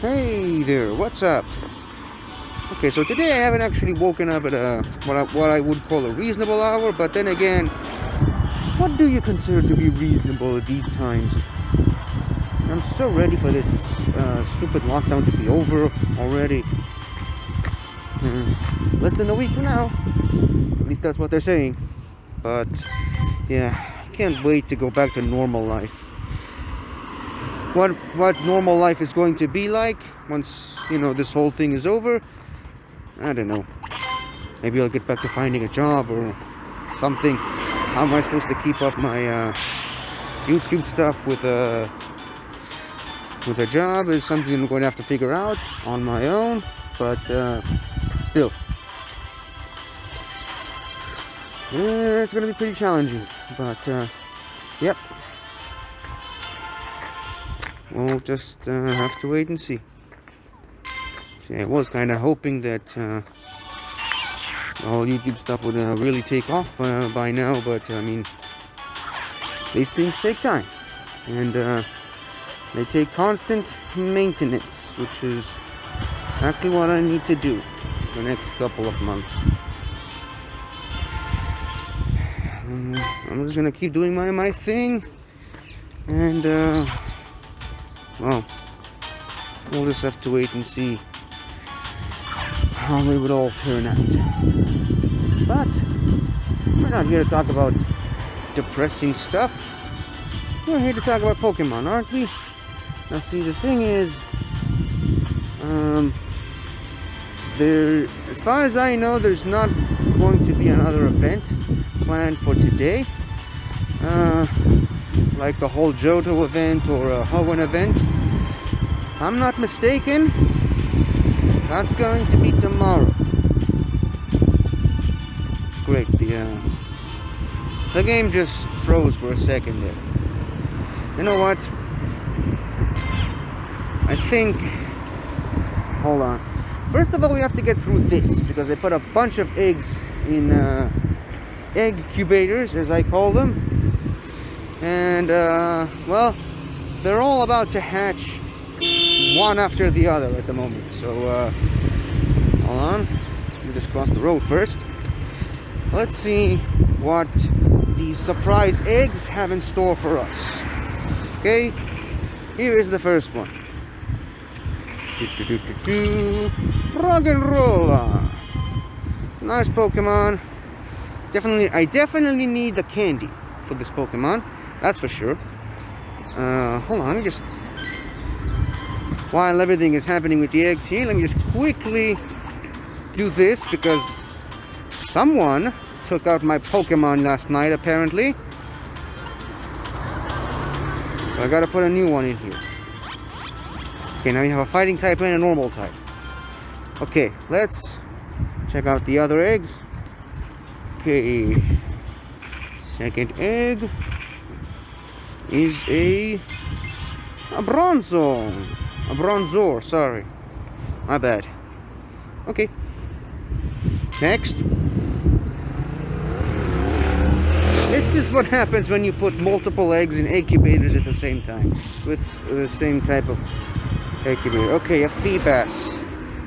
Hey there, what's up? Okay, so today I haven't actually woken up at what I would call a reasonable hour, but then again, what do you consider to be reasonable at these times? I'm so ready for this stupid lockdown to be over already. Less than a week from now. At least that's what they're saying. But yeah, can't wait to go back to normal life. What normal life is going to be like once, this whole thing is over, I don't know. Maybe I'll get back to finding a job or something. How am I supposed to keep up my YouTube stuff with a job is something I'm going to have to figure out on my own, but still. It's going to be pretty challenging, but yep. We'll just have to wait and see. I was kind of hoping that all YouTube stuff would really take off by now, but I mean, these things take time, and they take constant maintenance, which is exactly what I need to do the next couple of months. I'm just gonna keep doing my thing, and well, we'll just have to wait and see how they would all turn out. But we're not here to talk about depressing stuff. We're here to talk about Pokemon, aren't we? Now see, the thing is, as far as I know, there's not going to be another event planned for today. Like the whole Johto event or a Hoenn event. If I'm not mistaken, that's going to be tomorrow. Great, the game just froze for a second there. You know what? I think... Hold on. First of all, we have to get through this, because I put a bunch of eggs in egg incubators, as I call them. And, well, they're all about to hatch one after the other at the moment. So, hold on. Let me just cross the road first. Let's see what these surprise eggs have in store for us. Okay, here is the first one. Rock and Roller. Nice Pokemon. I definitely need the candy for this Pokemon. That's for sure. Hold on, let me just... While everything is happening with the eggs here, let me just quickly do this, because someone took out my Pokemon last night, apparently. So I gotta put a new one in here. Okay, now we have a fighting type and a normal type. Okay, let's check out the other eggs. Okay, second egg is a Bronzor, sorry. My bad. Okay. Next. This is what happens when you put multiple eggs in incubators at the same time. With the same type of incubator. Okay, a Feebas.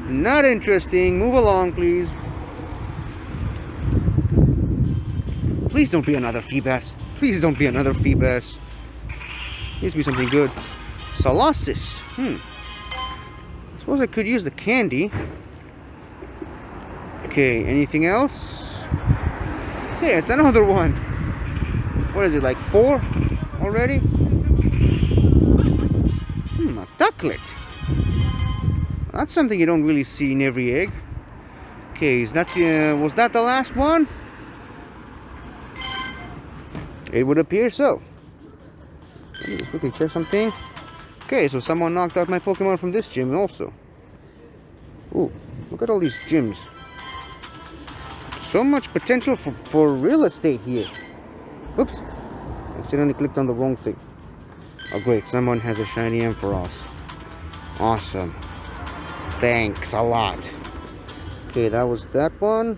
Not interesting. Move along, please. Please don't be another Feebas. Please don't be another Feebas. Needs to be something good. Colossus. Suppose I could use the candy. Okay, anything else? Okay, it's another one. What is it, like 4 already? A ducklet. That's something you don't really see in every egg. Okay, was that the last one? It would appear so. Let me just quickly check something. Okay, so someone knocked out my Pokemon from this gym also. Ooh, look at all these gyms. So much potential for real estate here. Oops, accidentally clicked on the wrong thing. Oh great, someone has a shiny Ampharos. Awesome. Thanks a lot. Okay, that was that one.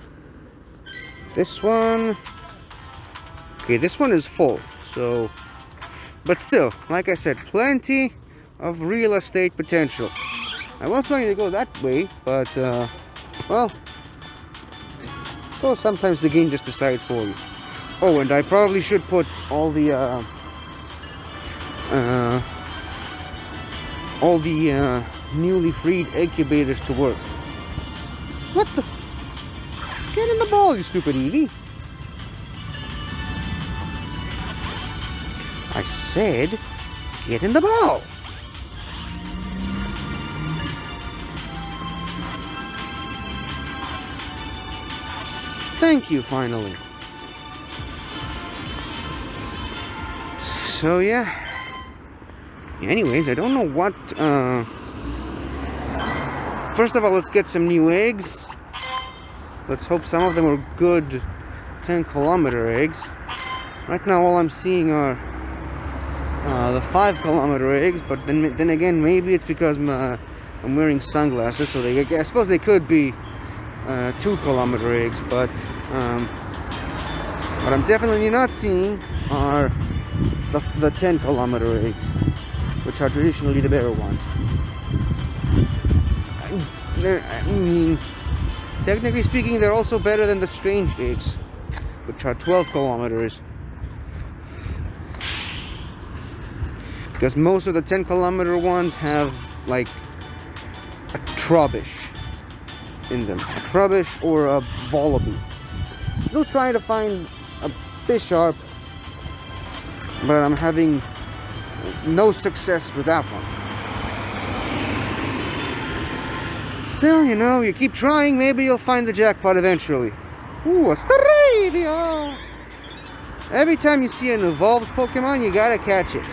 This one. Okay, this one is full, so... But still, like I said, plenty of real estate potential. I was planning to go that way, but, well, so sometimes the game just decides for you. Oh, and I probably should put all the newly freed incubators to work. What the? Get in the ball, you stupid Eevee. I said, get in the ball. Thank you, finally. So, yeah. Anyways, I don't know what, first of all, let's get some new eggs. Let's hope some of them are good 10-kilometer eggs. Right now, all I'm seeing are the 5-kilometer eggs, but then again, maybe it's because I'm wearing sunglasses, so I suppose they could be 2-kilometer eggs, but what I'm definitely not seeing are the 10-kilometer eggs, which are traditionally the better ones. I mean, technically speaking, they're also better than the strange eggs, which are 12 kilometers. Because most of the 10-kilometer ones have, like, a Trubbish in them. A Trubbish or a Volibee. Still trying to find a Bisharp, but I'm having no success with that one. Still, you know, you keep trying, maybe you'll find the jackpot eventually. Ooh, a Staravia! Every time you see an evolved Pokemon, you gotta catch it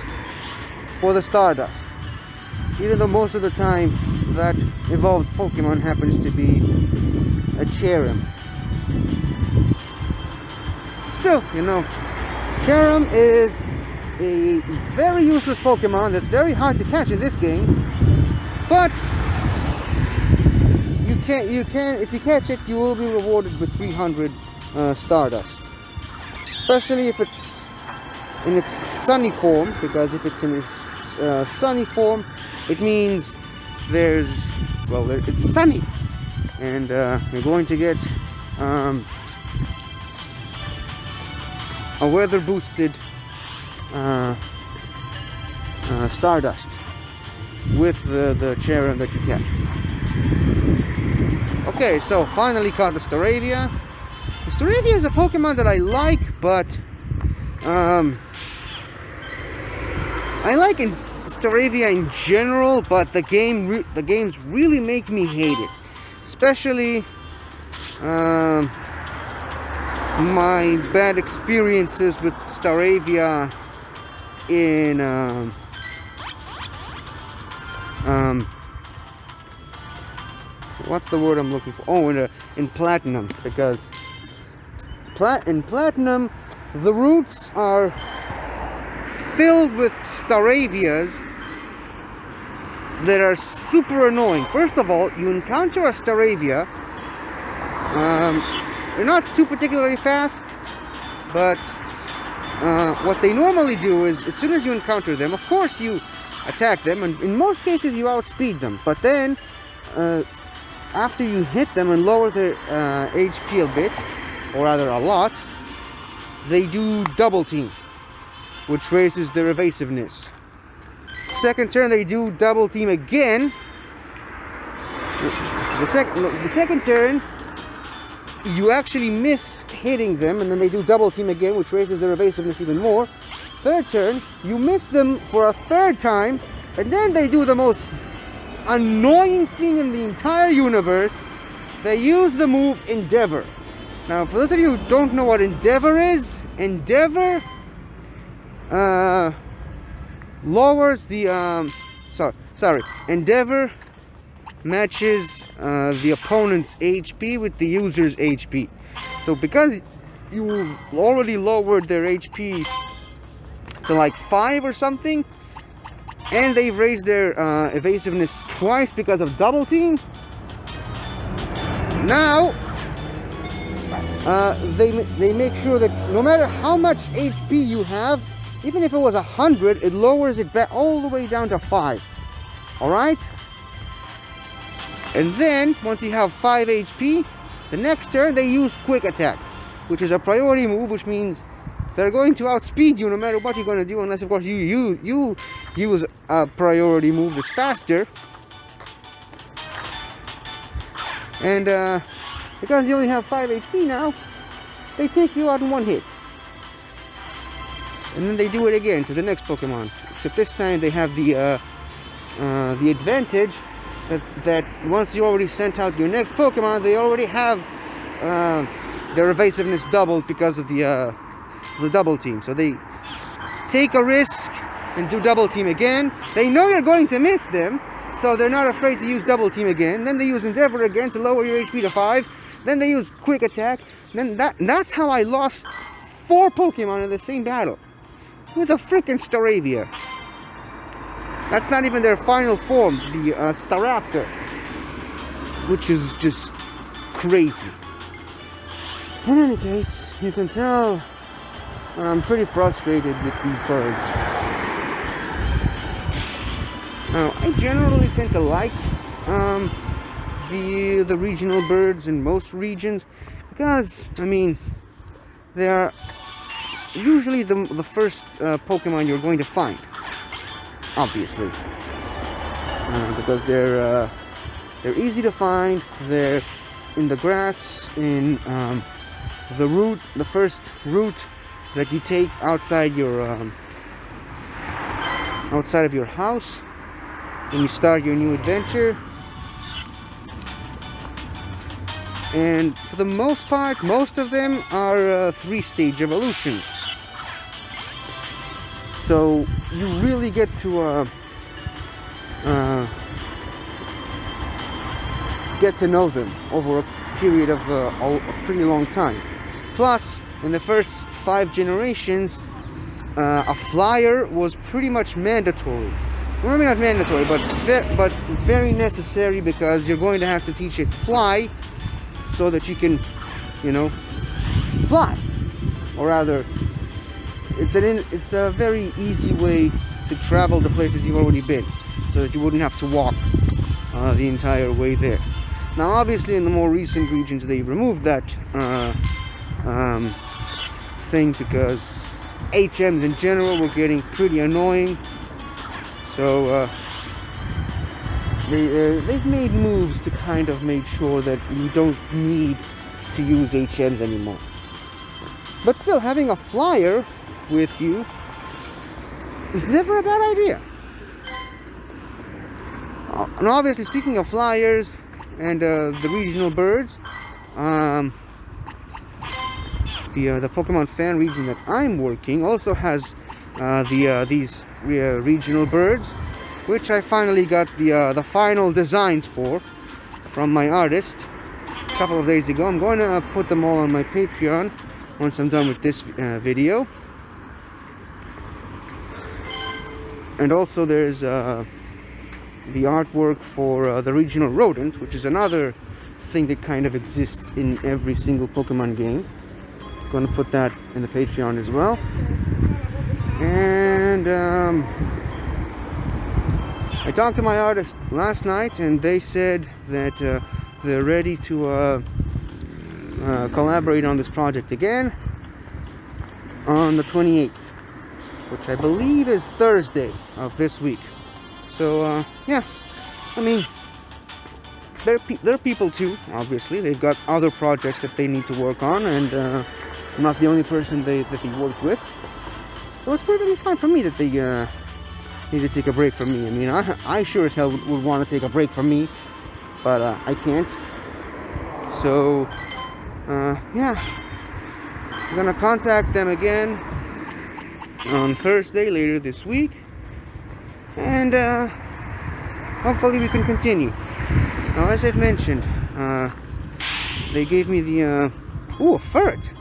for the Stardust. Even though most of the time that evolved Pokemon happens to be a Cherim. Still, you know, Cherim is a very useless Pokemon that's very hard to catch in this game, but if you catch it, you will be rewarded with 300 Stardust. Especially if it's in its sunny form, because if it's in its sunny form, it means it's sunny, and you're going to get a weather boosted Stardust with the Cherim that you catch. Okay, so finally caught the Staravia. The Staravia is a Pokemon that I like, but I like Staravia in general, but the games really make me hate it. Especially my bad experiences with Staravia in what's the word I'm looking for? Oh, in Platinum, because in Platinum the routes are filled with Staravias that are super annoying. First of all, you encounter a Staravia. They're not too particularly fast, but what they normally do is, as soon as you encounter them, of course you attack them, and in most cases you outspeed them. But then, after you hit them and lower their HP a bit, or rather a lot, they do double team, which raises their evasiveness. Second turn they do double team again. The second turn you actually miss hitting them, and then they do double team again, which raises their evasiveness even more. Third turn you miss them for a third time, and then they do the most annoying thing in the entire universe. They use the move Endeavor. Now, for those of you who don't know what Endeavor is, Endeavor lowers the Endeavor matches the opponent's HP with the user's HP. So because you already lowered their HP to like 5 or something, and they've raised their evasiveness twice because of double team, now they make sure that no matter how much HP you have, even if it was 100, it lowers it back all the way down to 5. Alright? And then, once you have 5 HP, the next turn they use Quick Attack, which is a priority move, which means they're going to outspeed you no matter what you're going to do, unless of course you use a priority move that's faster. And because you only have 5 HP now, they take you out in one hit. And then they do it again to the next Pokemon. Except this time they have the advantage that once you already sent out your next Pokemon, they already have their evasiveness doubled because of the double team. So they take a risk and do double team again. They know you're going to miss them, so they're not afraid to use double team again. Then they use Endeavor again to lower your HP to 5. Then they use Quick Attack. Then that's how I lost 4 Pokemon in the same battle with a freaking Staravia. That's not even their final form, the Staravia, which is just crazy. In any case, you can tell I'm pretty frustrated with these birds. Now, I generally tend to like the regional birds in most regions because, I mean, they are usually the first Pokemon you're going to find, obviously, because they're easy to find. They're in the grass, in the first route that you take outside your outside of your house when you start your new adventure. And for the most part, most of them are 3-stage evolutions. So you really get to know them over a period of a pretty long time. Plus, in the first 5 generations, a flyer was pretty much mandatory. Well, maybe not mandatory, but very necessary, because you're going to have to teach it to fly so that you can, fly. Or rather, it's a very easy way to travel the places you've already been, so that you wouldn't have to walk the entire way there. Now, obviously, in the more recent regions, they removed that thing because HMs in general were getting pretty annoying. So they've made moves to kind of make sure that you don't need to use HMs anymore. But still, having a flyer with you is never a bad idea. And obviously, speaking of flyers and the regional birds, the Pokemon fan region that I'm working also has these regional birds, which I finally got the final designs for from my artist a couple of days ago. I'm going to put them all on my Patreon once I'm done with this video. And also there's the artwork for the regional rodent, which is another thing that kind of exists in every single Pokemon game. I'm going to put that in the Patreon as well. And I talked to my artist last night, and they said that they're ready to collaborate on this project again on the 28th, which I believe is Thursday of this week. So yeah, I mean, they're people too, obviously. They've got other projects that they need to work on, and I'm not the only person that they worked with. So it's perfectly fine for me that they need to take a break from me. I mean, I sure as hell would want to take a break from me, but I can't. So yeah, I'm gonna contact them again on Thursday later this week, and hopefully we can continue. Now, as I've mentioned, they gave me the a ferret.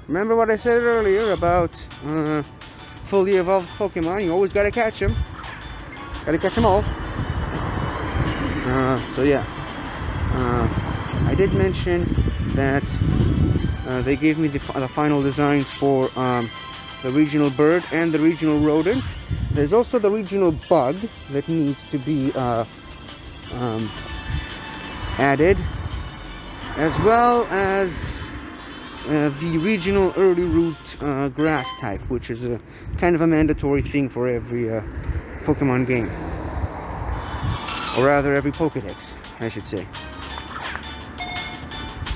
Remember what I said earlier about fully evolved Pokemon? You always gotta catch them. Gotta catch them all. So yeah, I did mention that they gave me the final designs for the regional bird and the regional rodent. There's also the regional bug that needs to be added, as well as the regional early root grass type, which is a kind of a mandatory thing for every Pokemon game, or rather every Pokédex, I should say.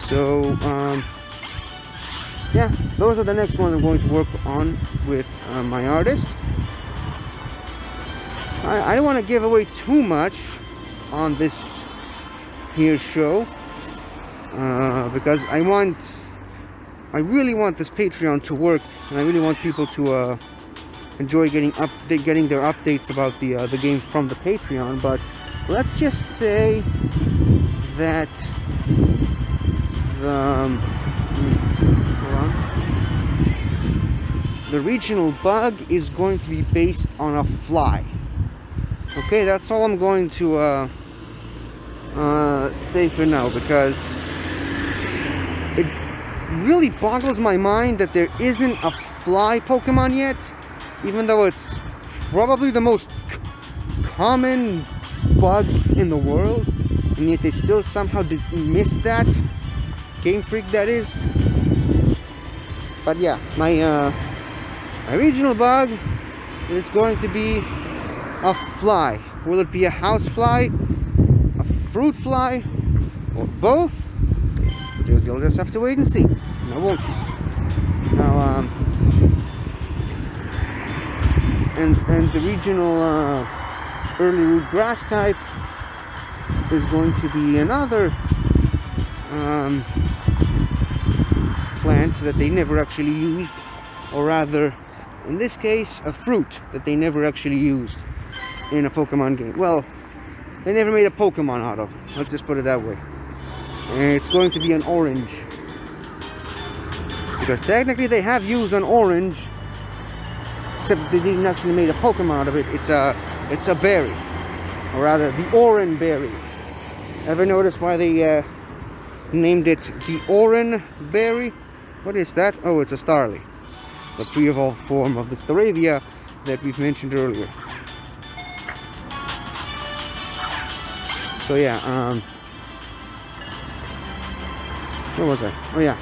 So yeah, those are the next ones I'm going to work on with my artist. I don't want to give away too much on this here show, because I really want this Patreon to work, and I really want people to enjoy getting their updates about the game from the Patreon. But let's just say that the regional bug is going to be based on a fly. Okay, that's all I'm going to say for now, because it really boggles my mind that there isn't a fly Pokemon yet, even though it's probably the most common bug in the world, and yet they still somehow missed that. Game Freak, that is. But yeah, my regional bug is going to be a fly. Will it be a house fly, a fruit fly, or both? You'll just have to wait and see. Now, won't you? Now, and the regional early root grass type is going to be another plant that they never actually used, or rather, in this case, a fruit that they never actually used in a Pokemon game. Well, they never made a Pokemon out of. Let's just put it that way. And it's going to be an orange, because technically they have used an orange, except they didn't actually make a Pokemon out of it. It's a berry, or rather, the Oran berry. Ever notice why they named it the Oran berry? What is that? Oh, it's a Starly, the pre-evolved form of the Staravia that we've mentioned earlier. So yeah, where was I? Oh yeah.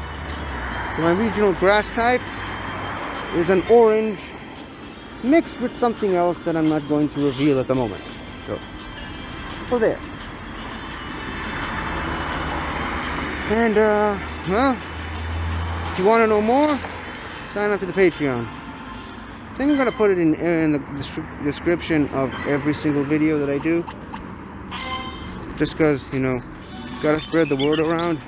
So my regional grass type is an orange mixed with something else that I'm not going to reveal at the moment. So there. And well, if you want to know more, sign up to the Patreon. I think I'm gonna put it in the description of every single video that I do, just because, you know, gotta spread the word around,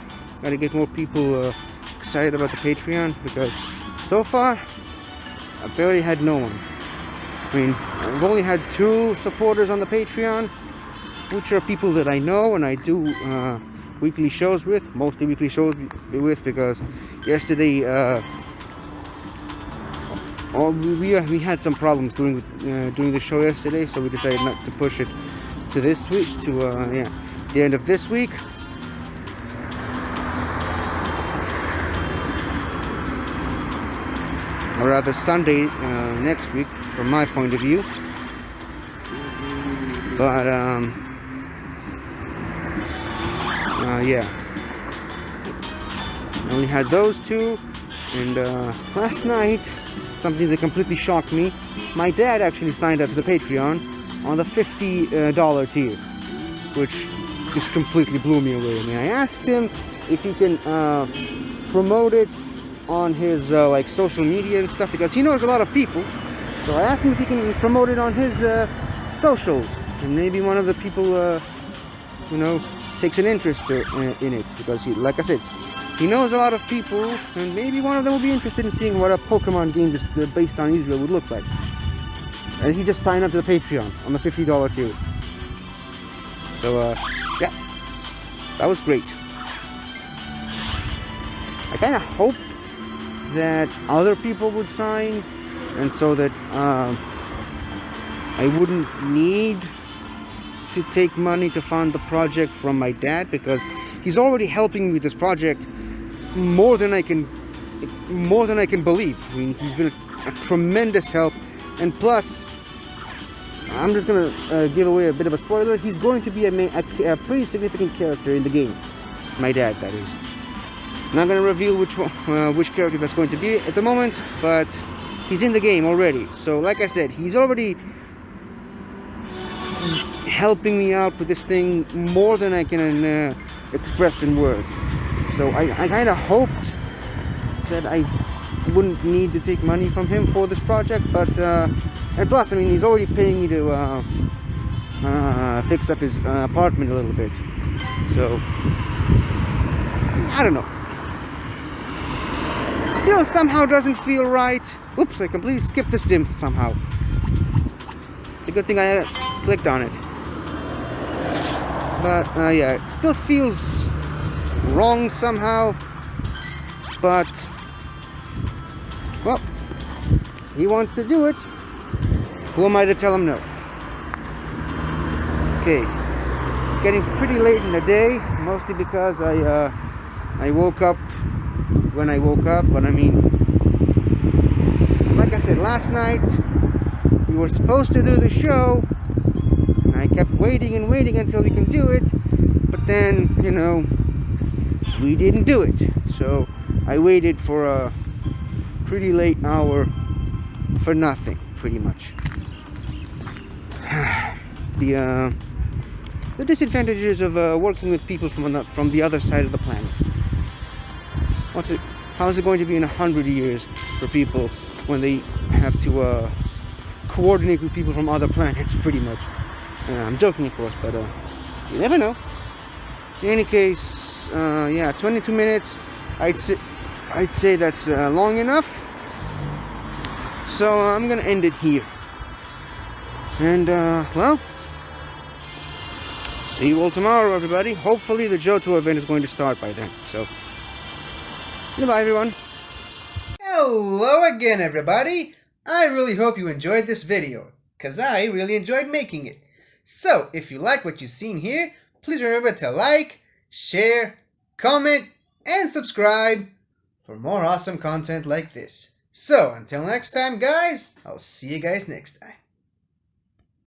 gotta get more people excited about the Patreon, because so far I've barely had no one. I mean, I've only had 2 supporters on the Patreon, which are people that I know and I do weekly shows with, mostly weekly shows with, because yesterday we had some problems doing the show yesterday, so we decided not to push it to this week, to yeah, the end of this week. Or rather Sunday next week, from my point of view. But yeah, I only had those 2, and last night, something that completely shocked me, my dad actually signed up to the Patreon on the $50 tier, which just completely blew me away. I mean, I asked him if he can promote it on his like social media and stuff, because he knows a lot of people. So I asked him if he can promote it on his socials, and maybe one of the people you know, takes an interest in it, because he, like I said, he knows a lot of people, and maybe one of them will be interested in seeing what a Pokemon game just based on Israel would look like. And he just signed up to the Patreon on the $50 tier. So yeah, that was great. I kind of hoped that other people would sign, and so that I wouldn't need to take money to fund the project from my dad, because he's already helping me with this project more than I can believe. I mean, he's been a tremendous help, and plus I'm just gonna give away a bit of a spoiler. He's going to be a pretty significant character in the game. My dad, that is. I'm not gonna reveal which character that's going to be at the moment, but he's in the game already. So, like I said, he's already helping me out with this thing more than I can express in words. So I kind of hoped that I wouldn't need to take money from him for this project, but and plus, I mean, he's already paying me to fix up his apartment a little bit. So I don't know. Still, somehow doesn't feel right. Oops! I completely skipped this gym somehow. It's a good thing I clicked on it. But yeah, it still feels wrong somehow. But well, he wants to do it. Who am I to tell him no? Okay, it's getting pretty late in the day, mostly because I woke up when I woke up. But I mean, like I said, last night we were supposed to do the show, and I kept waiting and waiting until we can do it. But then, you know, we didn't do it. So I waited for a pretty late hour for nothing, pretty much. The disadvantages of working with people from the other side of the planet. How is it going to be in 100 years for people when they have to coordinate with people from other planets, pretty much? I'm joking, of course, but you never know. In any case, yeah, 22 minutes. I'd say that's long enough. So I'm gonna end it here. And well, see you all tomorrow, everybody. Hopefully the Johto event is going to start by then. So goodbye, everyone. Hello again, everybody. I really hope you enjoyed this video, because I really enjoyed making it. So if you like what you've seen here, please remember to like, share, comment, and subscribe for more awesome content like this. So until next time, guys, I'll see you guys next time.